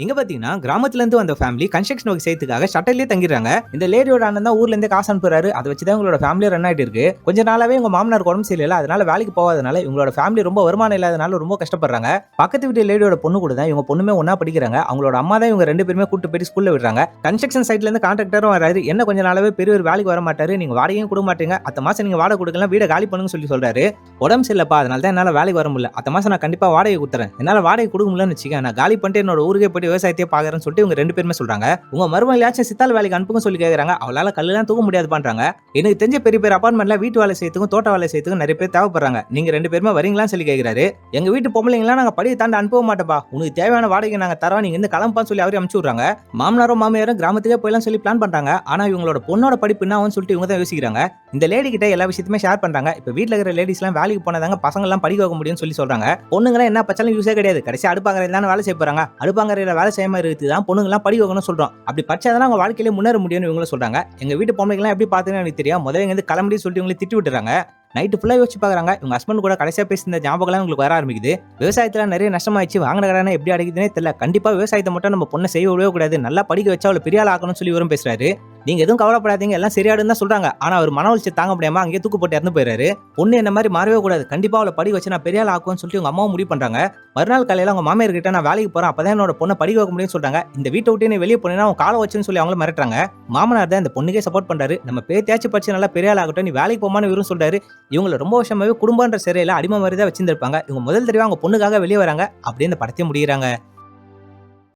இங்க பாத்தீங்கன்னா கிராமத்துல இருந்து வந்த ஃபேமிலி கன்ஸ்ட்ரக்ஷன் ஒர்க் செய்யறதுக்காக ஷட்டர்லயே தங்கிடுறாங்க. இந்த லேடியோட அண்ணன் தான் ஊர்ல இருந்து காசு அனுப்புறாரு. அதை வச்சுதான் உங்களோட ஃபேமிலி ரன் ஆயிட்டு இருக்கு. கொஞ்ச நாளாவே உங்க மாமனார் உடம்பு சரியில்லை, அதனால வேலைக்கு போகாதனால இவங்களோட ஃபேமிலி ரொம்ப வருமானம் இல்லாதனால ரொம்ப கஷ்டப்படுறாங்க. பக்கத்து வீட்டு லேடியோட பொண்ணு கூட தான் இவங்க பொண்ணுமே ஒன்னா படிக்கிறாங்க. அவங்களோட அம்மா தான் இவங்க ரெண்டு பேருமே கூட்டு போய் ஸ்கூல்ல விடுறாங்க. கன்ஸ்ட்ரக்ஷன் சைட்ல இருந்து கான்ட்ராக்டரும் வராரு. என்ன கொஞ்ச நாளாவே பெரியவர் வேலைக்கு வர மாட்டாரு, நீங்க வாடகையும் கொடுக்க மாட்டீங்க, அத்த மாசம் நீங்க வாடகை கொடுக்கலாம், வீட காலி பண்ணுங்க சொல்லி சொல்றாரு. உடம்பு சரியில்லப்பா, அதனால தான் என்னால வேலைக்கு வர முடியல, அத்த மாசம் நான் கண்டிப்பா வாடகை கொடுத்துறேன், என்னால வாடகை கொடுக்க முடியலன்னு வச்சுக்க, நான் காலி பண்ணிட்டு என்னோட ஊருக்கே போயிட்டு விவசாயத்தையே பாக்குறேன்னு சொல்லிட்டு இவங்க ரெண்டு பேருமே சொல்றாங்க. உங்க மருமகளையாச்சும் சித்தாள் வேலைக்கு அனுப்புங்க சொல்லி கேக்குறாங்க. அவளால கல்லுலாம் தூக்க முடியாது பண்றாங்க. எனக்கு தெரிஞ்ச பெரிய பெரிய அபார்ட்மெண்ட்ல வீட்டு வேலை செய்யறதுக்கும் தோட்ட வேலை செய்யறதுக்கும் நிறைய பேர் தேவைப்படுறாங்க, நீங்க ரெண்டு பேருமே வரீங்களான்னு சொல்லி கேக்குறாரு. எங்க வீட்டு பொம்பளைங்களாம் நாங்க படியை தாண்டி அனுப்ப மாட்டோம்பா, உனக்கு தேவையான வாடகை நாங்க தரோம், நீங்க இந்த கிளம்பான்னு சொல்லி அவரே அனுப்பிச்சு விடுறாங்க. மாமனாரும் மாமியாரும் கிராமத்துக்கே போயலாம் சொல்லி பிளான் பண்றாங்க. ஆனா இவங்களோட பொண்ணோட படிப்பு என்ன ஆகும்னு சொல்லிட்டு இவங்க தான் யோசிக்கிறாங்க. இந்த லேடி கிட்ட எல்லா விஷயத்தையுமே ஷேர் பண்றாங்க. இப்ப வீட்டுல இருக்கிற லேடிஸ் எல்லாம் வேலைக்கு போனதாங்க பசங்க எல்லாம் படிக்க வைக்க முடியும்னு சொல்லி சொல்றாங்க. பொண்ணுங்க என்ன பச்சாலும் யூஸே கிடையாது, கடைசி அடுப்பாங்கரையில தான் வேலை செய்ய போறாங்க, அடுப்பாங்கரையில வேலை செய்யாம இருக்குதான் பொண்ணுங்க எல்லாம் படிக்க வைக்கணும்னு சொல்றோம், அப்படி படிச்சாதான் அவங்க வாழ்க்கையில முன்னேற முடியும்னு இவங்க சொல்றாங்க. எங்க வீட்டு பொம்பளைங்க எல்லாம் எப்படி பாத்துன்னு எனக்கு தெரியும், முதல்ல இங்க இருந்து கிளம்பி சொல்லிட்டு இவங்களை திட்டி விட்டுறாங்க. நைட்டு ஃபுல்லா யோசிச்சு பாக்குறாங்க. இவங்க ஹஸ்பண்ட் கூட கடைசியா பேசின ஞாபகம் உங்களுக்கு வர ஆரம்பிக்குது. விவசாயத்துல நிறைய நஷ்டமாயிடுச்சு, வாங்கின கடனை எப்படி அடைக்குதுன்னே தெரியல, கண்டிப்பா விவசாயத்தை மட்டும் நம்ம பொண்ணை செய்ய விடவே கூடாது, நல்லா படிக்க வச்சா அவளை பெரிய ஆள் ஆக்கணும்னு சொல்லி இவரும் பேசுறாரு. நீங்க எதுவும் கவலைப்படாதீங்க, எல்லாம் சரியாடுன்னு தான் சொல்றாங்க. ஆனா அவர் மன வளர்ச்சி தாங்க முடியாம அங்கேயே தூக்கு போட்டு இறந்து போயிறாரு. பொண்ணு என்ன மாதிரி மாறவே கூடாது, கண்டிப்பா அவளை படிக்க வச்சு நான் பெரிய ஆள் ஆக்கும்னு சொல்லிட்டு உங்க அம்மாவும் முடிவு பண்றாங்க. மறுநாள் காலையில அவங்க மாமியார் கிட்ட நான் வேலைக்கு போறேன், அப்பதான் என்னோட பொண்ணை படிக்க வைக்க முடியும்னு சொல்றாங்க. இந்த வீட்டை விட்டு நீ வெளியே போனீங்கன்னா அவன் காலை வச்சுன்னு சொல்லி அவங்களும் மிரட்டுறாங்க. மாமனார் தான் இந்த பொண்ணுக்கே சப்போர்ட் பண்றாரு. நம்ம பேத்தியாச்சு படிச்சு நல்லா பெரிய ஆள் ஆகட்டும், நீ வேலைக்கு போமான்னு இவரும் சொல்றாரு. இவங்களை ரொம்ப வருஷமாவே குடும்பன்ற சிறையில அடிமை மாதிரி தான் வச்சிருந்திருப்பாங்க. இவங்க முதல் தடவை அவங்க பொண்ணுக்காக வெளியே வராங்க. அப்படியே இந்த படத்தையும் முடிகிறாங்க.